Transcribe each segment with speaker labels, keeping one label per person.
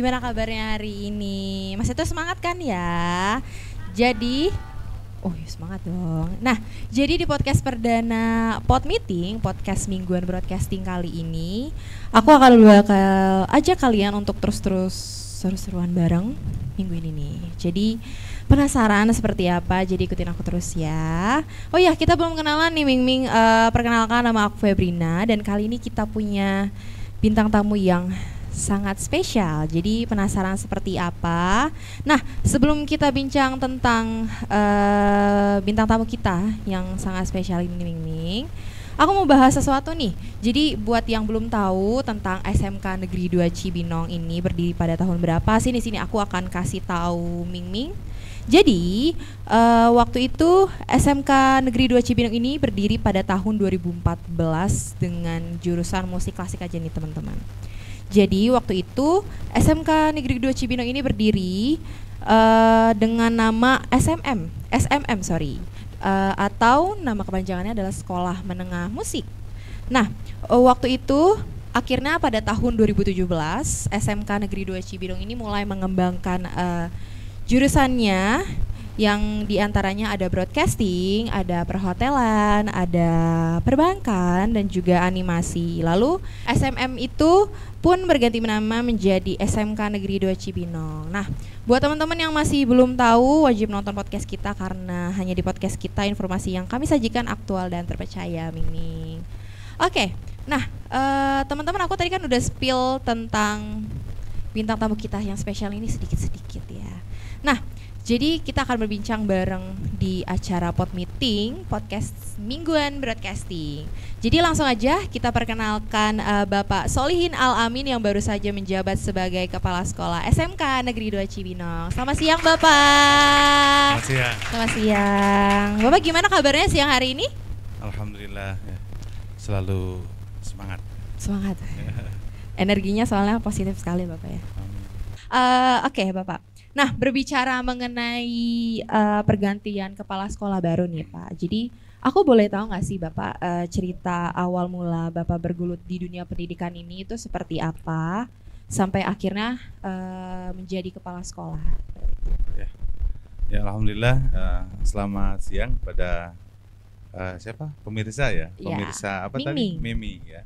Speaker 1: gimana kabarnya hari ini? Mas itu semangat kan ya? Jadi, oh ya semangat dong. Nah, jadi di podcast perdana Pod Meeting, podcast mingguan broadcasting kali ini, aku akan bakal ajak kalian untuk terus-terus seru-seruan bareng minggu ini nih. Jadi penasaran seperti apa? Jadi ikutin aku terus ya. Oh ya, kita belum kenalan nih Ming Ming. Perkenalkan, nama aku Febrina dan kali ini kita punya bintang tamu yang sangat spesial. Jadi penasaran seperti apa? Nah, sebelum kita bincang tentang bintang tamu kita yang sangat spesial ini Ming Ming, aku mau bahas sesuatu nih. Jadi buat yang belum tahu tentang SMK Negeri 2 Cibinong ini berdiri pada tahun berapa, sini aku akan kasih tahu Ming Ming. Jadi waktu itu SMK Negeri 2 Cibinong ini berdiri pada tahun 2014 dengan jurusan musik klasik aja nih teman-teman. Jadi waktu itu SMK Negeri 2 Cibinong ini berdiri dengan nama SMM atau nama kepanjangannya adalah Sekolah Menengah Musik. Nah, waktu itu akhirnya pada tahun 2017 SMK Negeri 2 Cibinong ini mulai mengembangkan jurusannya yang diantaranya ada broadcasting, ada perhotelan, ada perbankan, dan juga animasi. Lalu SMM itu pun berganti nama menjadi SMK Negeri 2 Cibinong. Nah, buat teman-teman yang masih belum tahu, wajib nonton podcast kita karena hanya di podcast kita informasi yang kami sajikan aktual dan terpercaya, Ming. Oke, nah teman-teman aku tadi kan udah spill tentang bintang tamu kita yang spesial ini sedikit-sedikit ya. Nah, jadi kita akan berbincang bareng di acara Pod Meeting, podcast mingguan broadcasting. Jadi langsung aja kita perkenalkan Bapak Solihin Al-Amin yang baru saja menjabat sebagai Kepala Sekolah SMK Negeri 2 Cibinong. Selamat siang Bapak.
Speaker 2: Selamat siang.
Speaker 1: Selamat siang. Bapak gimana kabarnya siang hari ini?
Speaker 2: Alhamdulillah ya, selalu semangat.
Speaker 1: Semangat. Energinya soalnya positif sekali Bapak ya. Oke Bapak. Nah, berbicara mengenai pergantian kepala sekolah baru nih Pak. Jadi aku boleh tahu nggak sih Bapak cerita awal mula Bapak bergelut di dunia pendidikan ini itu seperti apa sampai akhirnya menjadi kepala sekolah?
Speaker 2: Ya Alhamdulillah, selamat siang pada siapa? Pemirsa ya? Pemirsa apa tadi? Mimi ya.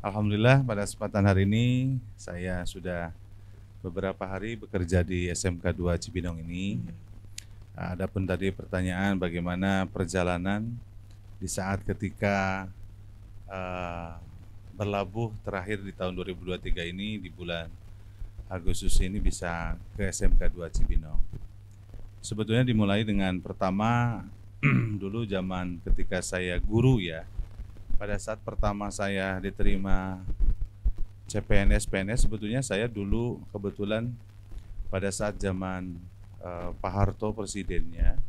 Speaker 2: Alhamdulillah pada kesempatan hari ini saya sudah beberapa hari bekerja di SMK 2 Cibinong ini. Adapun tadi pertanyaan bagaimana perjalanan di saat ketika berlabuh terakhir di tahun 2023 ini di bulan Agustus ini bisa ke SMK 2 Cibinong. Sebetulnya dimulai dengan pertama dulu zaman ketika saya guru ya. Pada saat pertama saya diterima CPNS, PNS sebetulnya saya dulu kebetulan pada saat zaman Pak Harto presidennya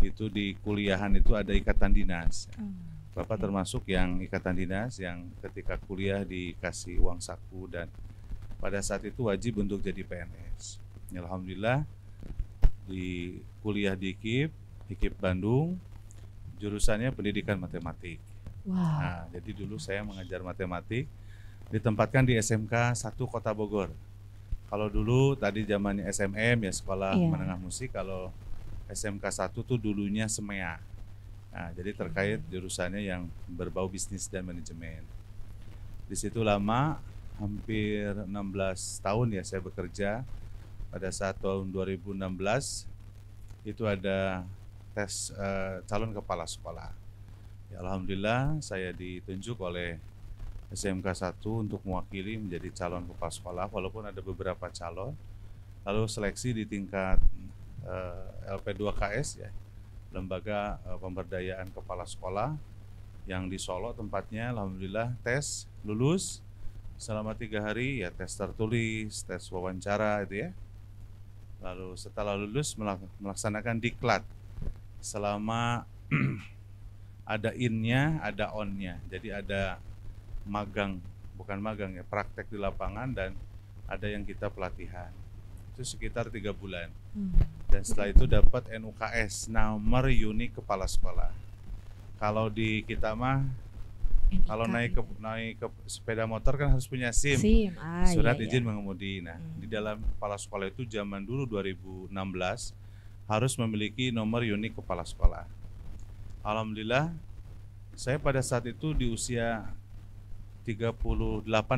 Speaker 2: itu di kuliahan itu ada ikatan dinas. Bapak termasuk yang ikatan dinas yang ketika kuliah dikasih uang saku dan pada saat itu wajib untuk jadi PNS. Alhamdulillah di kuliah di IKIP Bandung, jurusannya pendidikan matematik.
Speaker 1: Wow.
Speaker 2: Nah, jadi dulu saya mengajar matematik ditempatkan di SMK 1 Kota Bogor. Kalau dulu tadi zamannya SMM ya Sekolah Menengah Musik, kalau SMK 1 tuh dulunya SEMEA. Nah, jadi terkait jurusannya yang berbau bisnis dan manajemen. Di situ lama, hampir 16 tahun ya saya bekerja. Pada saat tahun 2016 itu ada tes calon kepala sekolah. Ya, Alhamdulillah saya ditunjuk oleh SMK 1 untuk mewakili menjadi calon kepala sekolah walaupun ada beberapa calon. Lalu seleksi di tingkat LP2KS ya, Lembaga Pemberdayaan Kepala Sekolah yang di Solo tempatnya. Alhamdulillah tes lulus selama 3 hari ya, tes tertulis, tes wawancara itu ya. Lalu setelah lulus melaksanakan diklat selama ada in-nya, ada on-nya. Jadi ada bukan magang ya, praktek di lapangan dan ada yang kita pelatihan. Itu sekitar 3 bulan. Dan setelah itu dapat NUKS, nomor unik kepala sekolah. Kalau di kita mah
Speaker 1: NIK,
Speaker 2: Kalau naik
Speaker 1: gitu.
Speaker 2: naik ke sepeda motor kan harus punya SIM,
Speaker 1: SIM.
Speaker 2: surat
Speaker 1: Iya,
Speaker 2: izin
Speaker 1: iya.
Speaker 2: mengemudi. Nah, di dalam kepala sekolah itu zaman dulu 2016 harus memiliki nomor unik kepala sekolah. Alhamdulillah, saya pada saat itu di usia 38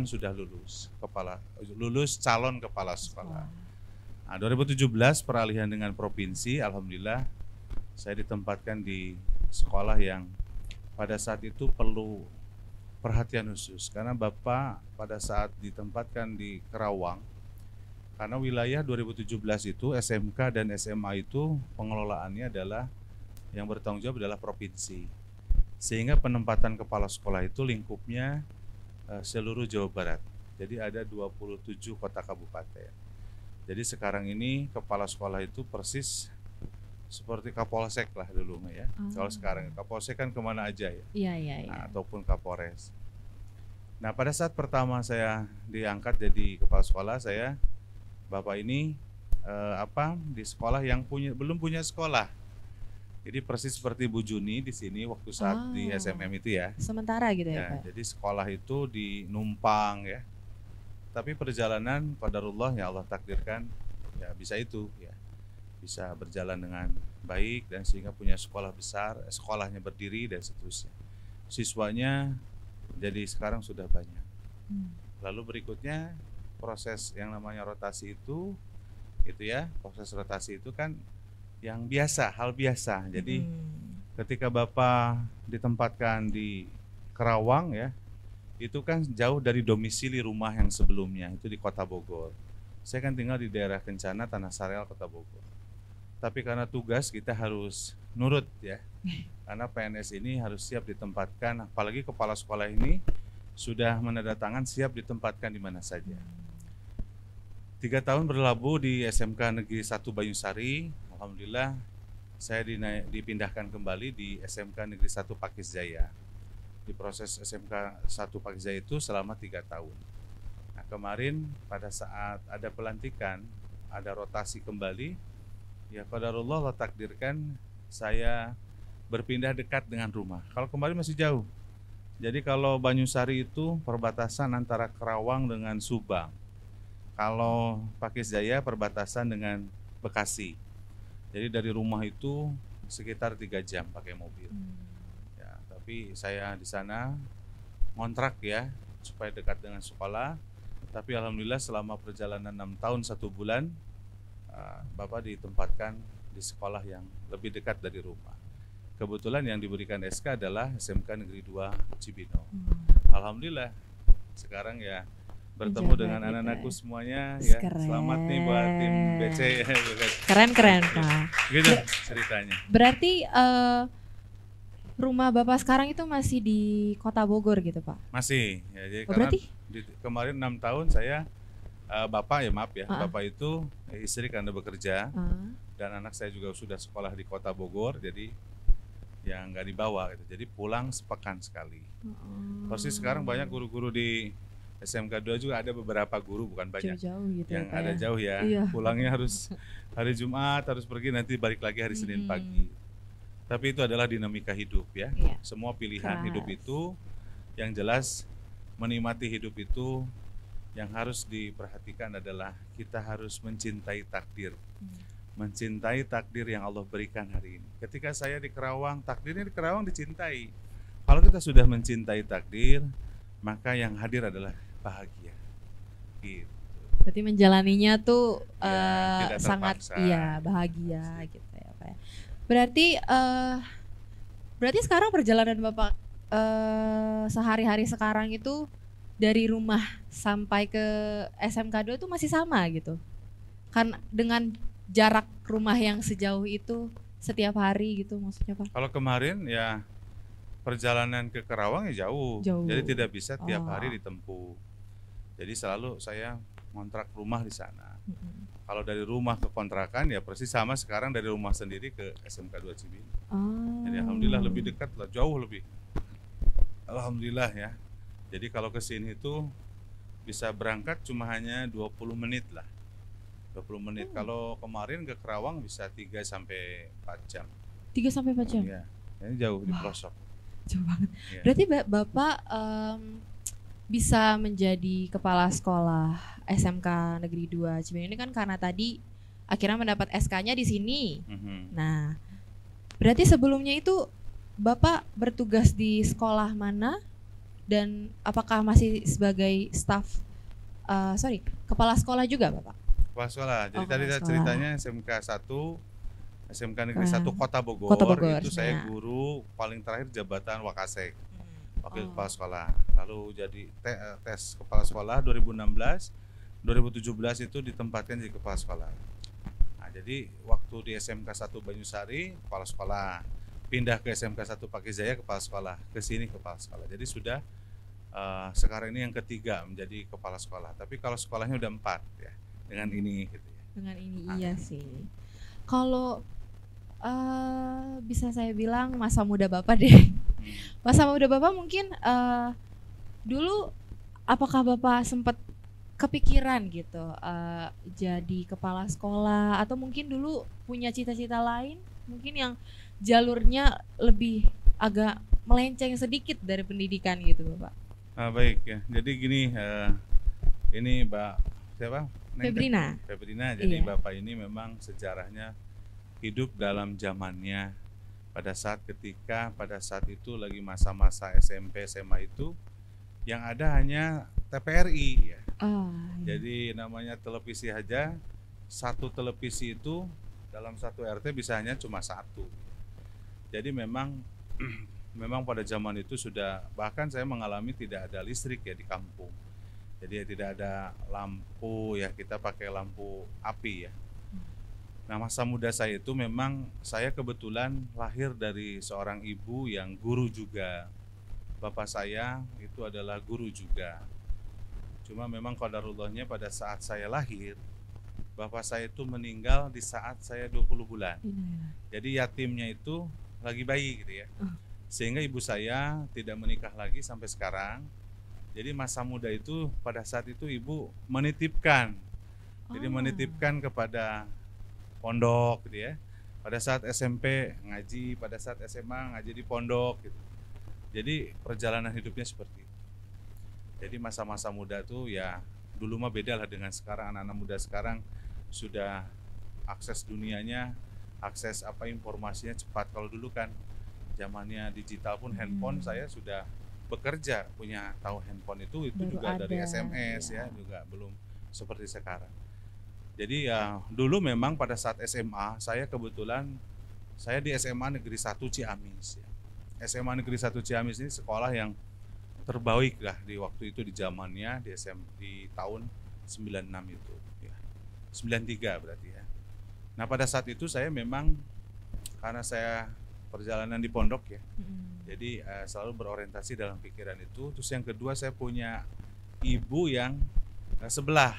Speaker 2: sudah lulus calon kepala sekolah. Nah, 2017 peralihan dengan provinsi, alhamdulillah saya ditempatkan di sekolah yang pada saat itu perlu perhatian khusus karena Bapak pada saat ditempatkan di Kerawang, karena wilayah 2017 itu SMK dan SMA itu pengelolaannya adalah yang bertanggung jawab adalah provinsi, sehingga penempatan kepala sekolah itu lingkupnya seluruh Jawa Barat. Jadi ada 27 kota kabupaten. Jadi sekarang ini kepala sekolah itu persis seperti Kapolsek lah dulu ya. Kalau sekarang Kapolsek kan kemana aja ya.
Speaker 1: Iya.
Speaker 2: Nah, ataupun Kapolres. Nah, pada saat pertama saya diangkat jadi kepala sekolah, Bapak ini di sekolah yang belum punya sekolah. Jadi persis seperti Bu Juni di sini waktu saat di SMM itu ya.
Speaker 1: Sementara gitu ya, Pak.
Speaker 2: Jadi sekolah itu di Numpang ya. Tapi perjalanan qadarullah yang Allah takdirkan ya bisa itu ya. Bisa berjalan dengan baik dan sehingga punya sekolah besar, sekolahnya berdiri dan seterusnya. Siswanya jadi sekarang sudah banyak. Lalu berikutnya proses yang namanya rotasi itu ya, proses rotasi itu kan yang biasa, hal biasa. Jadi ketika Bapak ditempatkan di Kerawang ya, itu kan jauh dari domisili rumah yang sebelumnya, itu di Kota Bogor. Saya kan tinggal di daerah Kencana, Tanah Sareal, Kota Bogor. Tapi karena tugas kita harus nurut ya, karena PNS ini harus siap ditempatkan, apalagi kepala sekolah ini sudah menandatangan siap ditempatkan di mana saja. 3 tahun berlabuh di SMK Negeri 1 Banyusari, alhamdulillah saya dipindahkan kembali di SMK Negeri 1 Pakis Jaya. Di proses SMK 1 Pakis Jaya itu selama 3 tahun. Nah, kemarin pada saat ada pelantikan, ada rotasi kembali, ya qadarullah Allah takdirkan saya berpindah dekat dengan rumah. Kalau kemarin masih jauh. Jadi kalau Banyusari itu perbatasan antara Kerawang dengan Subang. Kalau Pakis Jaya perbatasan dengan Bekasi. Jadi dari rumah itu sekitar 3 jam pakai mobil. Ya, tapi saya di sana ngontrak ya supaya dekat dengan sekolah. Tapi alhamdulillah selama perjalanan 6 tahun 1 bulan Bapak ditempatkan di sekolah yang lebih dekat dari rumah. Kebetulan yang diberikan SK adalah SMK Negeri 2 Cibinong. Alhamdulillah sekarang ya bertemu dengan anak-anakku semuanya ya. Selamat nih buat tim BC.
Speaker 1: Keren Pak.
Speaker 2: Gitu ceritanya.
Speaker 1: Berarti rumah Bapak sekarang itu masih di Kota Bogor gitu Pak?
Speaker 2: Masih ya, jadi
Speaker 1: berarti?
Speaker 2: Kemarin 6 tahun saya Bapak itu istri karena bekerja dan anak saya juga sudah sekolah di Kota Bogor, jadi yang nggak dibawa gitu. Jadi pulang sepekan sekali. Persis sekarang banyak guru-guru di SMK 2 juga ada beberapa guru, bukan banyak,
Speaker 1: jauh gitu
Speaker 2: yang
Speaker 1: ya,
Speaker 2: ada jauh ya.
Speaker 1: Iya.
Speaker 2: Pulangnya harus hari Jumat, harus pergi nanti balik lagi hari Senin pagi. Tapi itu adalah dinamika hidup ya.
Speaker 1: Iya.
Speaker 2: Semua pilihan hidup itu yang jelas menikmati hidup itu yang harus diperhatikan adalah kita harus mencintai takdir. Mencintai takdir yang Allah berikan hari ini. Ketika saya di Kerawang, takdirnya di Kerawang dicintai. Kalau kita sudah mencintai takdir, maka yang hadir adalah bahagia. Gitu.
Speaker 1: Berarti menjalaninya tuh sangat bahagia gitu ya Pak. Berarti sekarang perjalanan Bapak sehari-hari sekarang itu dari rumah sampai ke SMK 2 itu masih sama gitu? Kan dengan jarak rumah yang sejauh itu setiap hari gitu maksudnya Pak?
Speaker 2: Kalau kemarin ya perjalanan ke Kerawang ya jauh. Jadi tidak bisa tiap hari ditempuh. Jadi selalu saya ngontrak rumah di sana. Kalau dari rumah ke kontrakan ya persis sama sekarang dari rumah sendiri ke SMK 2 Cibinong. Jadi alhamdulillah lebih dekat lah, jauh lebih. Alhamdulillah ya. Jadi kalau ke sini itu bisa berangkat cuma hanya 20 menit lah. 20 menit. Kalau kemarin ke Kerawang bisa 3 sampai 4 jam.
Speaker 1: 3 sampai 4 jam?
Speaker 2: Iya. Ini jauh di pelosok.
Speaker 1: Jauh banget.
Speaker 2: Ya.
Speaker 1: Berarti Bapak bisa menjadi kepala sekolah SMK Negeri 2 Cibinong ini kan karena tadi akhirnya mendapat SK-nya di sini. Nah, berarti sebelumnya itu Bapak bertugas di sekolah mana dan apakah masih sebagai staf kepala sekolah juga Bapak?
Speaker 2: Kepala sekolah. Jadi tadi
Speaker 1: kepala sekolah.
Speaker 2: ceritanya SMK 1 SMK Negeri 1 Kota Bogor, itu saya guru paling terakhir jabatan Wakasek. Wakil kepala sekolah. Lalu jadi tes kepala sekolah 2016, 2017 itu ditempatkan jadi kepala sekolah. Nah, jadi waktu di SMK 1 Banyusari kepala sekolah, pindah ke SMK 1 Pakijaya kepala sekolah, ke sini kepala sekolah. Jadi sudah sekarang ini yang ketiga menjadi kepala sekolah. Tapi kalau sekolahnya udah 4 ya dengan ini gitu ya.
Speaker 1: Dengan ini iya sih. Kalau bisa saya bilang masa muda Bapak deh. Masa muda Bapak mungkin dulu apakah Bapak sempat kepikiran gitu jadi kepala sekolah atau mungkin dulu punya cita-cita lain mungkin yang jalurnya lebih agak melenceng sedikit dari pendidikan gitu Bapak?
Speaker 2: Baik ya. Jadi gini, ini Mbak siapa?
Speaker 1: Febrina.
Speaker 2: Jadi iya. Bapak ini memang sejarahnya hidup dalam zamannya pada saat itu lagi masa-masa SMP SMA itu yang ada hanya TPRI ya. Iya. Jadi namanya televisi aja, satu televisi itu dalam satu RT bisa hanya cuma satu. Jadi memang pada zaman itu sudah, bahkan saya mengalami tidak ada listrik ya di kampung. Jadi tidak ada lampu ya, kita pakai lampu api ya. Nah, masa muda saya itu memang saya kebetulan lahir dari seorang ibu yang guru juga. Bapak saya itu adalah guru juga. Cuma memang qadarullahnya pada saat saya lahir, bapak saya itu meninggal di saat saya 20 bulan. Jadi yatimnya itu lagi bayi gitu ya. Sehingga ibu saya tidak menikah lagi sampai sekarang. Jadi masa muda itu pada saat itu ibu menitipkan. Jadi menitipkan kepada pondok gitu ya. Pada saat SMP ngaji, pada saat SMA ngaji di pondok gitu. Jadi perjalanan hidupnya seperti itu. Jadi masa-masa muda tuh ya dulu mah beda lah dengan sekarang. Anak-anak muda sekarang sudah akses dunianya, akses informasinya cepat. Kalau dulu kan zamannya digital pun handphone saya sudah bekerja punya tahu handphone itu juga dari SMS ya, juga belum seperti sekarang. Jadi ya dulu memang pada saat SMA saya kebetulan saya di SMA Negeri 1 Ciamis ya. SMA Negeri 1 Ciamis ini sekolah yang terbaik lah di waktu itu di zamannya di tahun 96 itu ya. 93 berarti ya. Nah, pada saat itu saya memang karena saya perjalanan di pondok ya. Jadi selalu berorientasi dalam pikiran itu. Terus yang kedua saya punya ibu yang sebelah.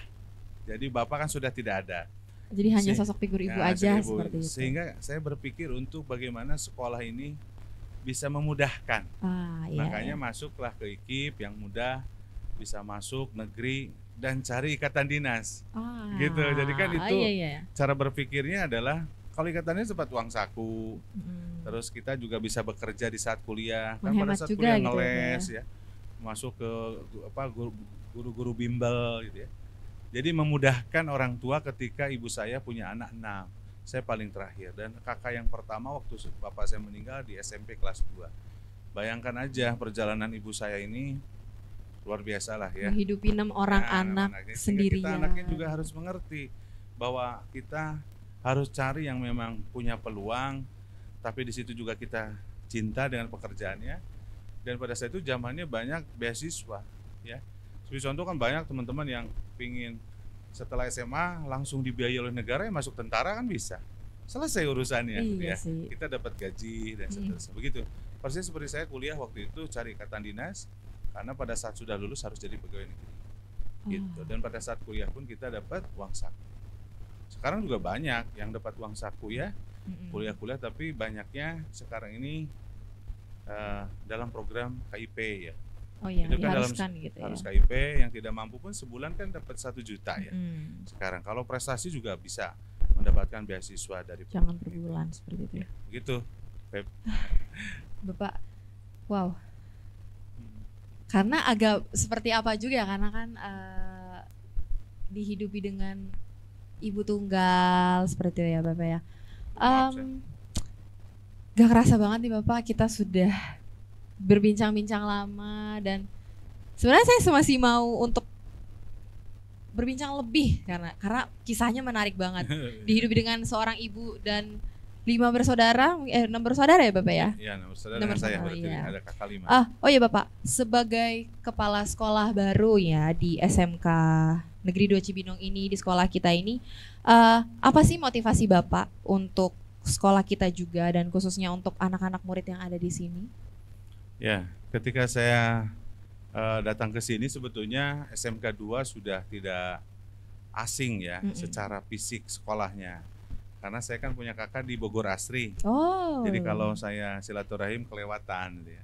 Speaker 2: Jadi bapak kan sudah tidak ada.
Speaker 1: Jadi hanya sosok figur ibu aja seperti itu.
Speaker 2: Sehingga saya berpikir untuk bagaimana sekolah ini bisa memudahkan. Makanya masuklah ke IKIP yang mudah, bisa masuk negeri dan cari ikatan dinas. Gitu. Jadi kan itu cara berpikirnya adalah kalau ikatan dinas dapat uang saku. Terus kita juga bisa bekerja di saat kuliah. Kan pada saat kuliah gitu ngeles ya. Masuk ke guru-guru bimbel gitu ya. Jadi memudahkan orang tua ketika ibu saya punya anak 6. Saya paling terakhir dan kakak yang pertama waktu bapak saya meninggal di SMP kelas 2. Bayangkan aja perjalanan ibu saya ini luar biasa lah ya.
Speaker 1: Menghidupi 6 orang anak sendirian.
Speaker 2: Kita anaknya juga harus mengerti bahwa kita harus cari yang memang punya peluang, tapi di situ juga kita cinta dengan pekerjaannya. Dan pada saat itu zamannya banyak beasiswa ya. Seperti contoh kan banyak teman-teman yang pingin setelah SMA langsung dibiayai oleh negara yang masuk tentara kan bisa. Selesai urusannya ya. Kita dapat gaji dan seterusnya. Begitu. Persis seperti saya kuliah waktu itu cari ikatan dinas karena pada saat sudah lulus harus jadi pegawai negeri. Gitu. Dan pada saat kuliah pun kita dapat uang saku. Sekarang juga banyak yang dapat uang saku ya. Kuliah-kuliah tapi banyaknya sekarang ini dalam program KIP ya.
Speaker 1: Itu kan harus
Speaker 2: KIP, yang tidak mampu pun sebulan kan dapat 1 juta ya. Sekarang kalau prestasi juga bisa mendapatkan beasiswa dari
Speaker 1: jangan per bulan seperti itu.
Speaker 2: Ya, gitu.
Speaker 1: Bapak, Wow. Karena agak seperti apa juga karena kan dihidupi dengan ibu tunggal seperti itu ya Bapak ya. Gak kerasa banget nih Bapak, kita sudah berbincang-bincang lama dan sebenarnya saya masih mau untuk berbincang lebih karena kisahnya menarik banget. Dihidupi dengan seorang ibu dan 6 bersaudara ya Bapak ya?
Speaker 2: Iya, 6 bersaudara dengan saya, berarti
Speaker 1: iya.
Speaker 2: ada kakak 5.
Speaker 1: Oh iya Bapak, sebagai kepala sekolah baru ya di SMK Negeri 2 Cibinong ini, di sekolah kita ini, apa sih motivasi Bapak untuk sekolah kita juga dan khususnya untuk anak-anak murid yang ada di sini?
Speaker 2: Ya, ketika saya datang ke sini sebetulnya SMK 2 sudah tidak asing ya secara fisik sekolahnya. Karena saya kan punya kakak di Bogor Asri. Jadi kalau saya silaturahim kelewatan gitu ya.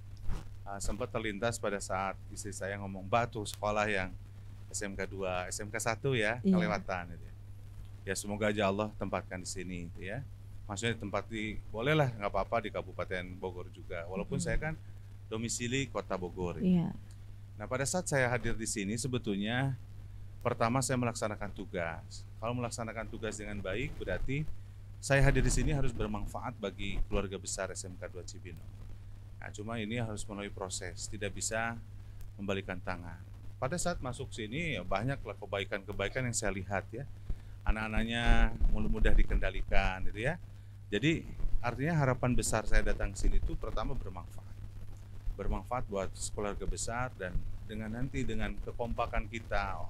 Speaker 2: Sempat terlintas pada saat istri saya ngomong, "Mbak tuh sekolah yang SMK 2, SMK 1 ya, kelewatan gitu ya." Ya semoga aja Allah tempatkan di sini gitu ya. Maksudnya bolehlah nggak apa-apa di Kabupaten Bogor juga. Walaupun saya kan domisili Kota Bogor. Gitu. Nah pada saat saya hadir di sini sebetulnya pertama saya melaksanakan tugas. Kalau melaksanakan tugas dengan baik berarti saya hadir di sini harus bermanfaat bagi keluarga besar SMK 2 Cibinong. Nah cuma ini harus melalui proses, tidak bisa membalikan tangan. Pada saat masuk sini ya banyaklah kebaikan-kebaikan yang saya lihat ya. Anak-anaknya mudah dikendalikan gitu ya. Jadi artinya harapan besar saya datang ke sini itu pertama bermanfaat buat keluarga besar dan dengan kekompakan kita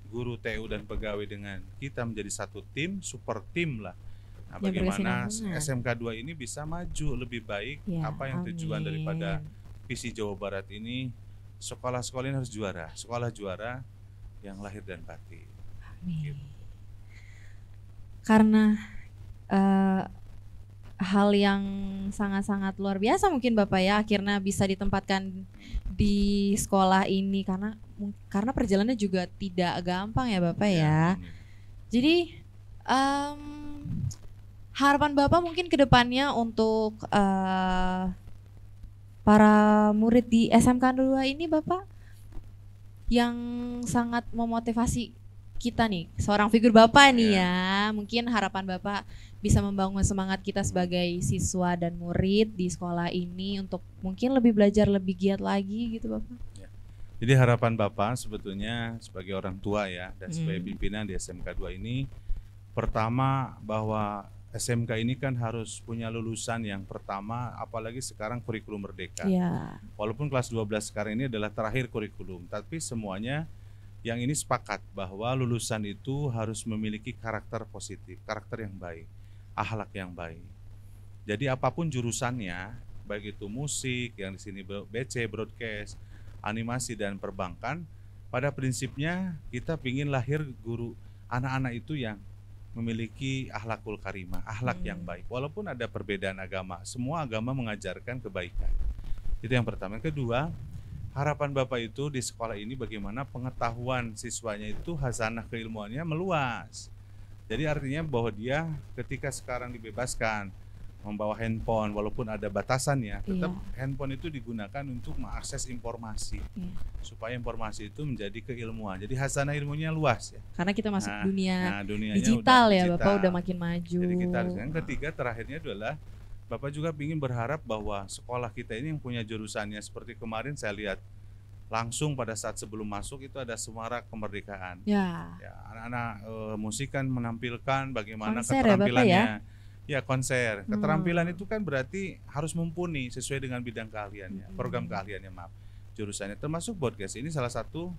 Speaker 2: guru TU dan pegawai dengan kita menjadi satu tim, super tim lah. Nah, bagaimana SMK 2 ini bisa maju lebih baik, apa yang tujuan daripada visi Jawa Barat ini, sekolah-sekolah ini harus juara, sekolah juara yang lahir dan batin.
Speaker 1: Amin. Gitu. Karena hal yang sangat-sangat luar biasa mungkin Bapak ya akhirnya bisa ditempatkan di sekolah ini karena perjalanannya juga tidak gampang ya Bapak ya. Jadi harapan Bapak mungkin ke depannya untuk para murid di SMK 2 ini Bapak yang sangat memotivasi kita nih, seorang figur Bapak nih ya, mungkin harapan Bapak bisa membangun semangat kita sebagai siswa dan murid di sekolah ini untuk mungkin lebih belajar lebih giat lagi gitu Bapak.
Speaker 2: Jadi harapan Bapak sebetulnya sebagai orang tua ya dan sebagai pimpinan di SMK 2 ini, pertama bahwa SMK ini kan harus punya lulusan yang pertama, apalagi sekarang kurikulum merdeka. Walaupun kelas 12 sekarang ini adalah terakhir kurikulum, tapi semuanya yang ini sepakat bahwa lulusan itu harus memiliki karakter positif, karakter yang baik, akhlak yang baik. Jadi apapun jurusannya, baik itu musik, yang di sini BC, broadcast, animasi dan perbankan, pada prinsipnya kita ingin lahir guru anak-anak itu yang memiliki akhlakul karimah, akhlak yang baik. Walaupun ada perbedaan agama, semua agama mengajarkan kebaikan. Itu yang pertama. Yang kedua, harapan Bapak itu di sekolah ini bagaimana pengetahuan siswanya itu hazanah keilmuannya meluas. Jadi artinya bahwa dia ketika sekarang dibebaskan membawa handphone walaupun ada batasannya, tetap handphone itu digunakan untuk mengakses informasi supaya informasi itu menjadi keilmuan. Jadi hazanah ilmunya luas ya.
Speaker 1: Karena kita masuk dunia digital ya, Bapak udah makin maju.
Speaker 2: Jadi kita harus. Yang ketiga terakhirnya adalah Bapak juga ingin berharap bahwa sekolah kita ini yang punya jurusannya seperti kemarin saya lihat langsung pada saat sebelum masuk itu ada semarak kemerdekaan. Ya, anak-anak musik kan menampilkan bagaimana konser keterampilannya. Ya konser. Keterampilan itu kan berarti harus mumpuni sesuai dengan bidang keahliannya, program keahliannya jurusannya. Termasuk podcast ini salah satu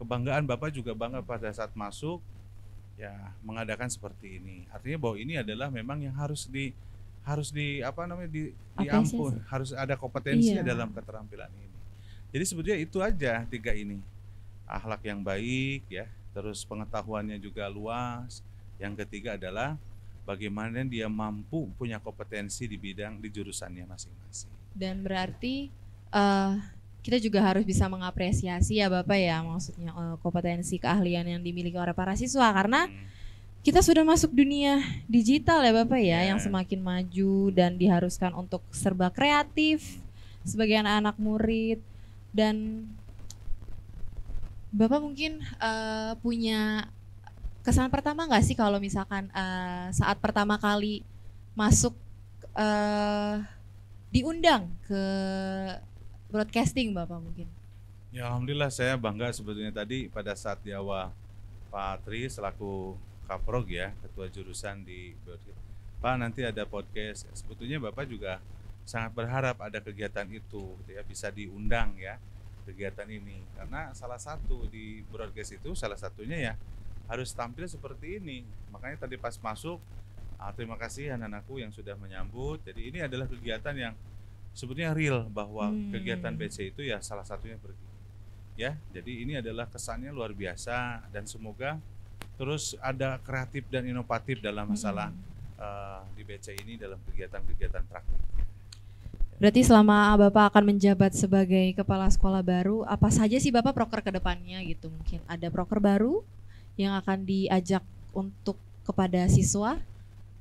Speaker 2: kebanggaan Bapak juga bangga pada saat masuk ya mengadakan seperti ini. Artinya bahwa ini adalah memang yang harus diampun, harus ada kompetensinya dalam keterampilan ini. Jadi sebetulnya itu aja 3 ini. Akhlak yang baik ya, terus pengetahuannya juga luas. Yang ketiga adalah bagaimana dia mampu punya kompetensi di jurusannya masing-masing.
Speaker 1: Dan berarti kita juga harus bisa mengapresiasi ya Bapak ya, maksudnya kompetensi keahlian yang dimiliki oleh para siswa karena kita sudah masuk dunia digital ya Bapak ya, yang semakin maju dan diharuskan untuk serba kreatif, sebagai anak-anak murid. Dan Bapak mungkin punya kesan pertama nggak sih kalau misalkan saat pertama kali masuk diundang ke broadcasting Bapak mungkin?
Speaker 2: Ya alhamdulillah saya bangga sebetulnya tadi pada saat di awal Pak Tri selaku Kaprog ya, ketua jurusan di broadcast. Pak nanti ada podcast. Sebetulnya Bapak juga sangat berharap ada kegiatan itu ya, bisa diundang ya kegiatan ini. Karena salah satu di broadcast itu salah satunya ya harus tampil seperti ini. Makanya tadi pas masuk terima kasih anak-anakku yang sudah menyambut. Jadi ini adalah kegiatan yang sebetulnya real bahwa kegiatan BC itu ya salah satunya pergi. Ya, jadi ini adalah kesannya luar biasa dan semoga terus ada kreatif dan inovatif dalam masalah di BC ini dalam kegiatan-kegiatan praktik.
Speaker 1: Berarti selama Bapak akan menjabat sebagai kepala sekolah baru, apa saja sih Bapak proker ke depannya gitu? Mungkin ada proker baru yang akan diajak untuk kepada siswa?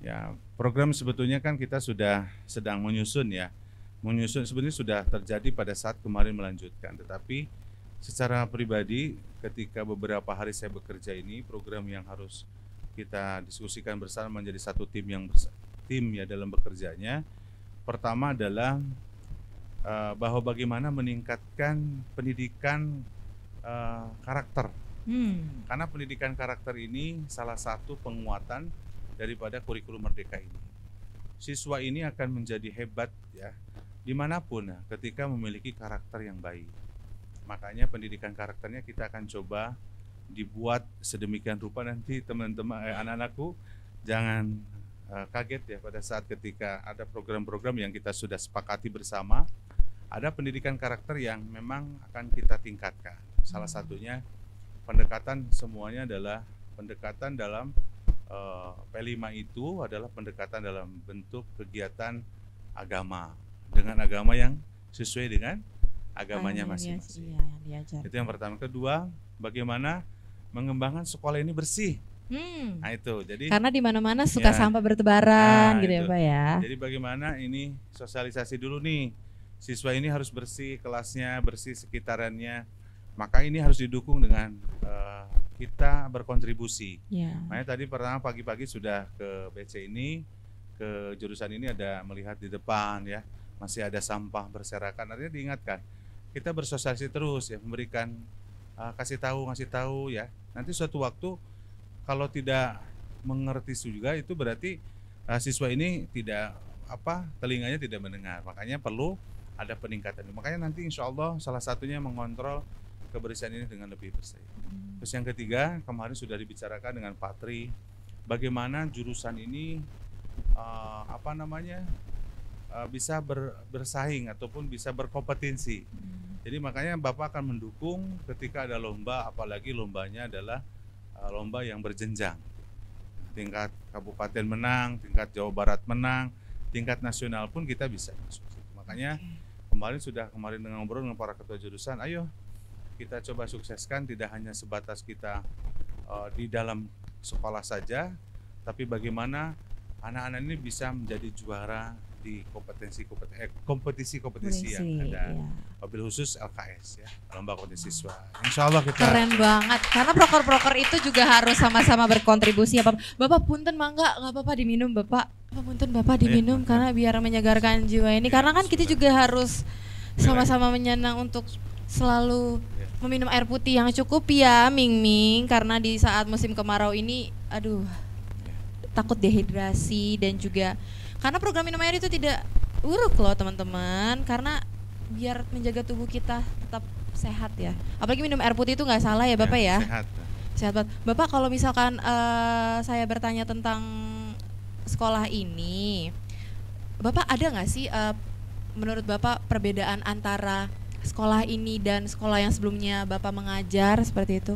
Speaker 2: Ya, program sebetulnya kan kita sudah sedang menyusun ya. Menyusun sebenarnya sudah terjadi pada saat kemarin melanjutkan, tetapi secara pribadi ketika beberapa hari saya bekerja ini, program yang harus kita diskusikan bersama menjadi satu tim ya dalam bekerjanya. Pertama adalah bahwa bagaimana meningkatkan pendidikan karakter. Karena pendidikan karakter ini salah satu penguatan daripada kurikulum Merdeka ini. Siswa ini akan menjadi hebat ya dimanapun ya, ketika memiliki karakter yang baik. Makanya pendidikan karakternya kita akan coba dibuat sedemikian rupa nanti teman-teman anak-anakku jangan kaget ya pada saat ketika ada program-program yang kita sudah sepakati bersama, ada pendidikan karakter yang memang akan kita tingkatkan. Salah satunya pendekatan semuanya adalah pendekatan dalam P5 itu adalah pendekatan dalam bentuk kegiatan agama dengan agama yang sesuai dengan agamanya masing-masing. Itu yang pertama. Kedua, bagaimana mengembangkan sekolah ini bersih. Nah itu, jadi
Speaker 1: karena di mana-mana suka sampah bertebaran gitu ya Pak ya.
Speaker 2: Jadi bagaimana ini sosialisasi dulu nih, siswa ini harus bersih kelasnya, bersih sekitarannya. Maka ini harus didukung dengan kita berkontribusi. Makanya tadi pertama pagi-pagi sudah ke BC ini, ke jurusan ini ada melihat di depan ya, masih ada sampah berserakan. Artinya diingatkan, kita bersosialisasi terus ya, memberikan ngasih tahu ya. Nanti suatu waktu kalau tidak mengerti juga itu berarti siswa ini tidak telinganya tidak mendengar. Makanya perlu ada peningkatan. Makanya nanti insya Allah salah satunya mengontrol kebersihan ini dengan lebih bersih. Terus yang ketiga, kemarin sudah dibicarakan dengan Pak Tri, bagaimana jurusan ini bisa bersaing ataupun bisa berkompetensi. Jadi makanya Bapak akan mendukung ketika ada lomba, apalagi lombanya adalah lomba yang berjenjang. Tingkat kabupaten menang, tingkat Jawa Barat menang, tingkat nasional pun kita bisa masuk. Makanya kemarin dengan ngobrol dengan para ketua jurusan, ayo kita coba sukseskan, tidak hanya sebatas kita di dalam sekolah saja, tapi bagaimana anak-anak ini bisa menjadi juara di kompetisi yang ada, mobil khusus LKS ya, lomba kompetisi siswa. Insya Allah kita
Speaker 1: keren banget, karena proker-proker itu juga harus sama-sama berkontribusi ya Bapak. Bapak punten mangga, nggak apa-apa diminum Bapak. Punten Bapak diminum karena biar menyegarkan jiwa ini. Karena kan kita juga harus sama-sama menyenang untuk selalu meminum air putih yang cukup ya Ming, karena di saat musim kemarau ini takut dehidrasi. Dan juga karena program minum air itu tidak buruk loh teman-teman, karena biar menjaga tubuh kita tetap sehat ya. Apalagi minum air putih itu nggak salah ya Bapak ya. Sehat banget. Bapak kalau misalkan saya bertanya tentang sekolah ini, Bapak ada nggak sih menurut Bapak perbedaan antara sekolah ini dan sekolah yang sebelumnya Bapak mengajar seperti itu?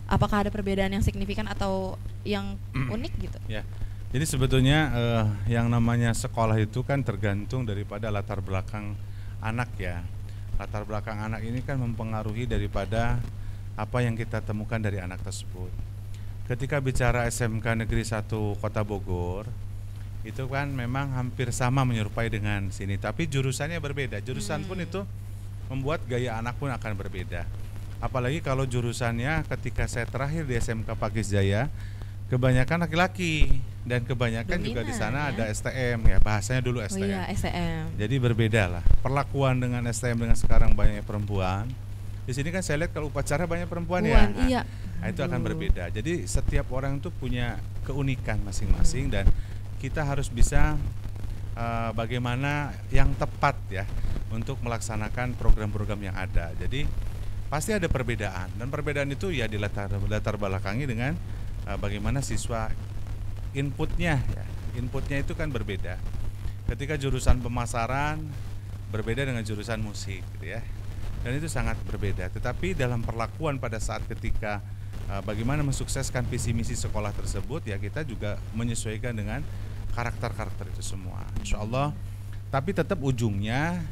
Speaker 1: Apakah ada perbedaan yang signifikan atau yang unik gitu?
Speaker 2: Ya. Jadi sebetulnya yang namanya sekolah itu kan tergantung daripada latar belakang anak ya. Latar belakang anak ini kan mempengaruhi daripada apa yang kita temukan dari anak tersebut. Ketika bicara SMK Negeri 1 Kota Bogor, itu kan memang hampir sama menyerupai dengan sini, tapi jurusannya berbeda. Jurusan pun itu membuat gaya anak pun akan berbeda. Apalagi kalau jurusannya ketika saya terakhir di SMK Pakis Jaya, kebanyakan laki-laki dan kebanyakan
Speaker 1: Dominan,
Speaker 2: juga di sana
Speaker 1: ya.
Speaker 2: ada STM ya, bahasanya dulu
Speaker 1: Oh
Speaker 2: STM.
Speaker 1: iya, STM.
Speaker 2: Jadi berbeda lah perlakuan dengan STM dengan sekarang banyak perempuan. Di sini kan saya lihat kalau upacara banyak perempuan ya.
Speaker 1: Iya.
Speaker 2: Nah, itu akan berbeda. Jadi setiap orang itu punya keunikan masing-masing dan kita harus bisa bagaimana yang tepat ya untuk melaksanakan program-program yang ada. Jadi pasti ada perbedaan dan perbedaan itu ya dilatar belakangi dengan bagaimana siswa inputnya ya. Inputnya itu kan berbeda. Ketika jurusan pemasaran berbeda dengan jurusan musik gitu ya. Dan itu sangat berbeda. Tetapi dalam perlakuan pada saat ketika bagaimana mensukseskan visi misi sekolah tersebut ya, kita juga menyesuaikan dengan karakter-karakter itu semua. Insya Allah. Tapi tetap ujungnya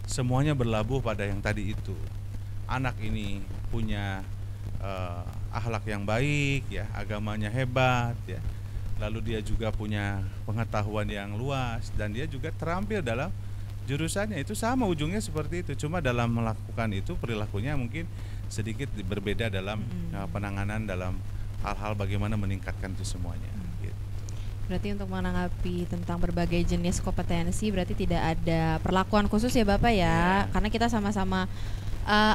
Speaker 2: semuanya berlabuh pada yang tadi itu. Anak ini punya akhlak yang baik ya, agamanya hebat ya. Lalu dia juga punya pengetahuan yang luas dan dia juga terampil dalam jurusannya. Itu sama ujungnya seperti itu. Cuma dalam melakukan itu perilakunya mungkin sedikit berbeda dalam penanganan dalam hal-hal bagaimana meningkatkan itu semuanya. Gitu.
Speaker 1: Berarti untuk menanggapi tentang berbagai jenis kompetensi berarti tidak ada perlakuan khusus ya Bapak ya. Karena kita sama-sama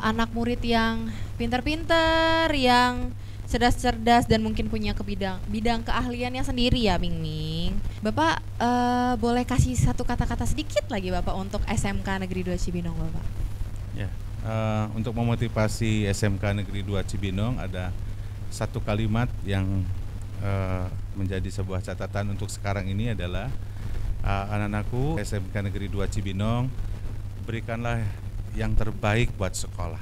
Speaker 1: anak murid yang pintar-pintar, yang cerdas-cerdas dan mungkin punya bidang keahliannya sendiri ya Ming Ming. Bapak boleh kasih satu kata-kata sedikit lagi Bapak untuk SMK Negeri 2 Cibinong Bapak?
Speaker 2: Ya, untuk memotivasi SMK Negeri 2 Cibinong ada satu kalimat yang menjadi sebuah catatan untuk sekarang ini adalah anak-anakku SMK Negeri 2 Cibinong, berikanlah yang terbaik buat sekolah.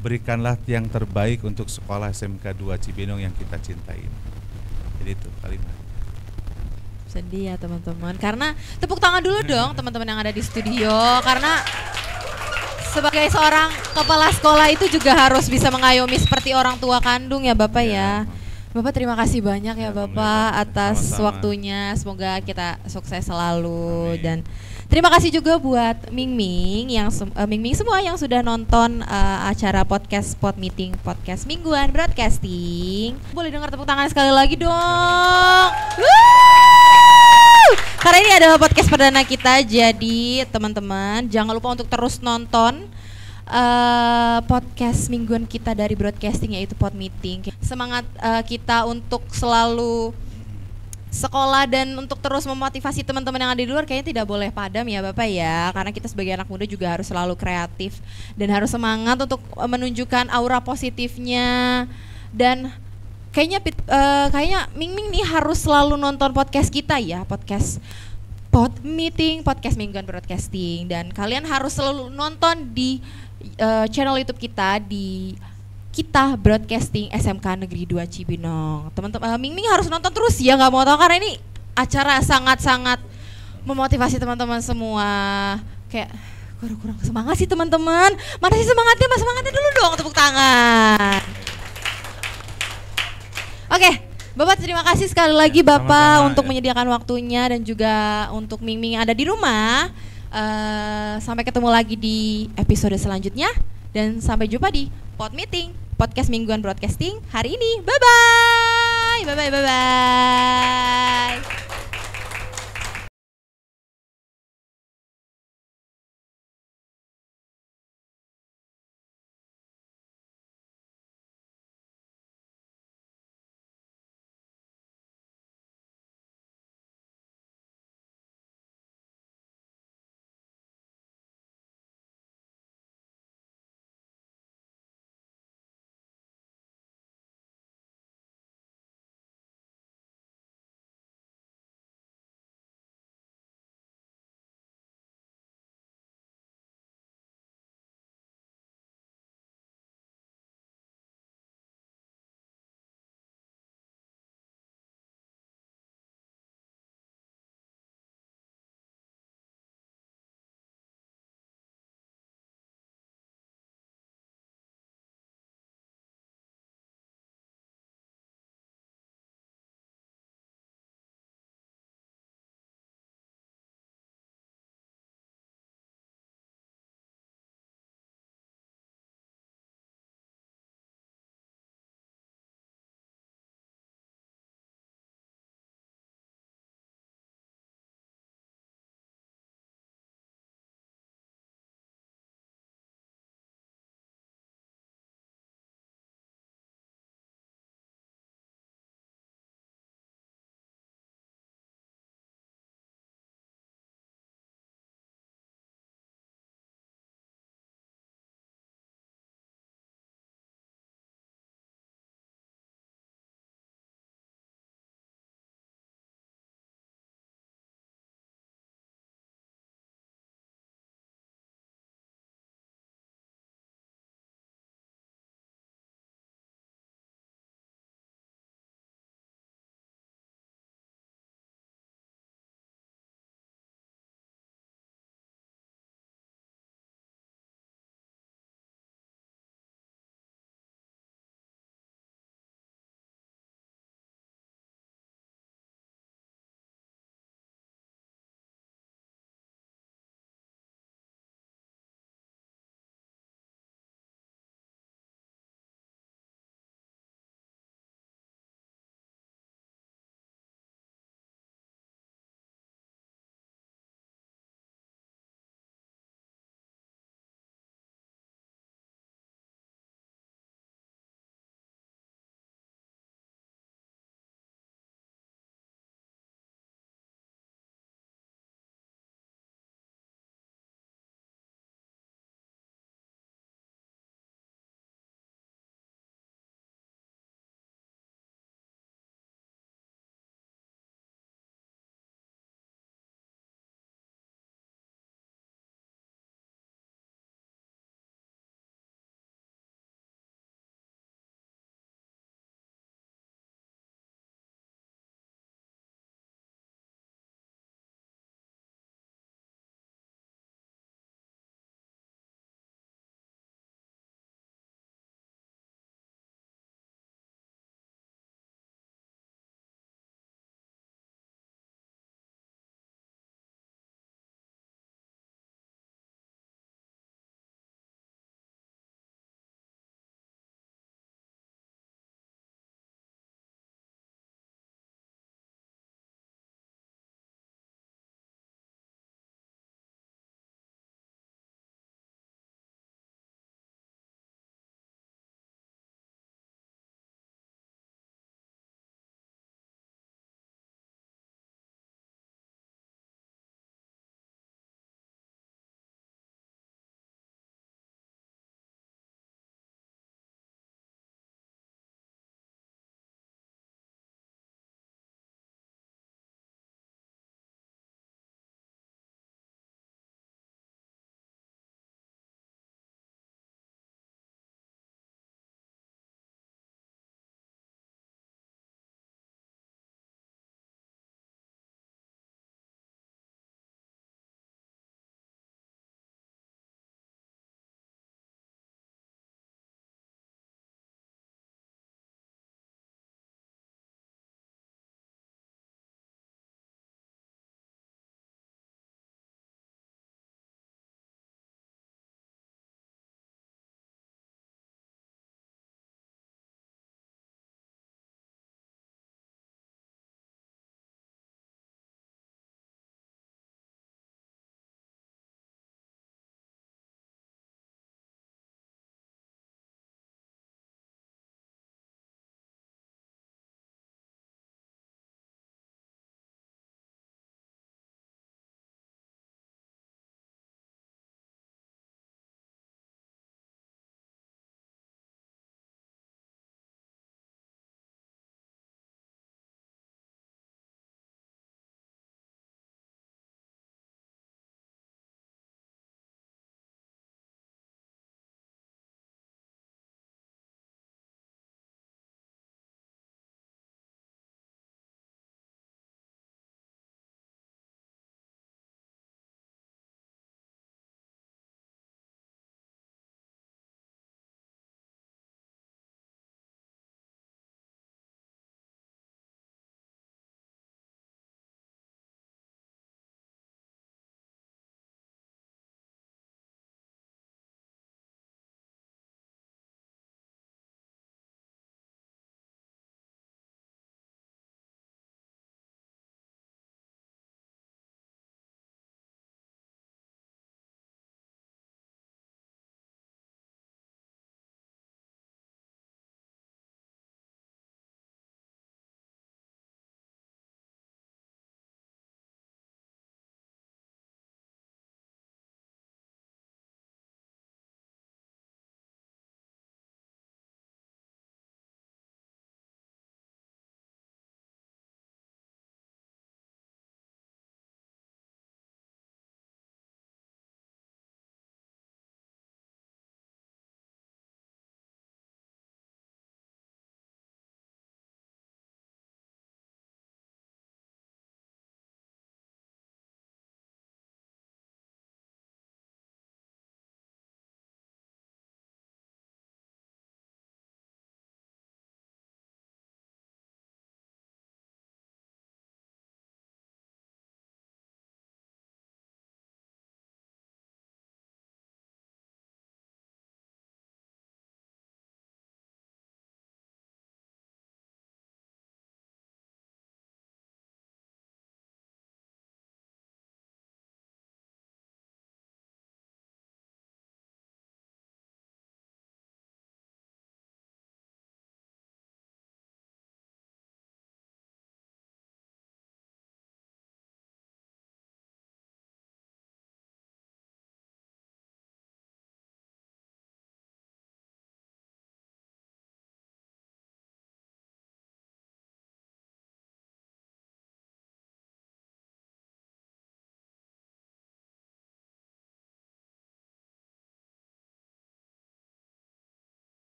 Speaker 2: Berikanlah yang terbaik untuk sekolah SMK 2 Cibinong yang kita cintai. Jadi itu kalimat.
Speaker 1: Sedih ya teman-teman. Karena tepuk tangan dulu dong teman-teman yang ada di studio. Karena sebagai seorang kepala sekolah itu juga harus bisa mengayomi seperti orang tua kandung ya Bapak ya. Bapak terima kasih banyak ya Bapak atas
Speaker 2: sama-sama.
Speaker 1: waktunya. Semoga kita sukses selalu.
Speaker 2: Amin.
Speaker 1: Dan terima kasih juga buat Ming Ming yang Ming Ming semua yang sudah nonton acara podcast Pod Meeting podcast mingguan broadcasting. Boleh dengar tepuk tangan sekali lagi dong. Woo! Karena ini adalah podcast perdana kita, jadi teman-teman jangan lupa untuk terus nonton podcast mingguan kita dari broadcasting yaitu Pod Meeting. Semangat kita untuk selalu sekolah dan untuk terus memotivasi teman-teman yang ada di luar kayaknya tidak boleh padam ya Bapak ya, karena kita sebagai anak muda juga harus selalu kreatif dan harus semangat untuk menunjukkan aura positifnya. Dan kayaknya Ming Ming nih harus selalu nonton podcast kita ya, podcast Pod Meeting, podcast mingguan broadcasting, dan kalian harus selalu nonton di channel YouTube kita di kita broadcasting SMK Negeri 2 Cibinong. Teman-teman, Ming Ming harus nonton terus ya, nggak mau tahu karena ini acara sangat-sangat memotivasi teman-teman semua. Kayak kurang semangat sih teman-teman. Mana sih semangatnya? Mas semangatnya dulu dong, tepuk tangan. Oke, Bapak terima kasih sekali lagi Bapak
Speaker 2: sama-sama,
Speaker 1: untuk menyediakan waktunya dan juga untuk Ming Ming yang ada di rumah. Sampai ketemu lagi di episode selanjutnya dan sampai jumpa di Pod Meeting podcast mingguan broadcasting hari ini. Bye bye.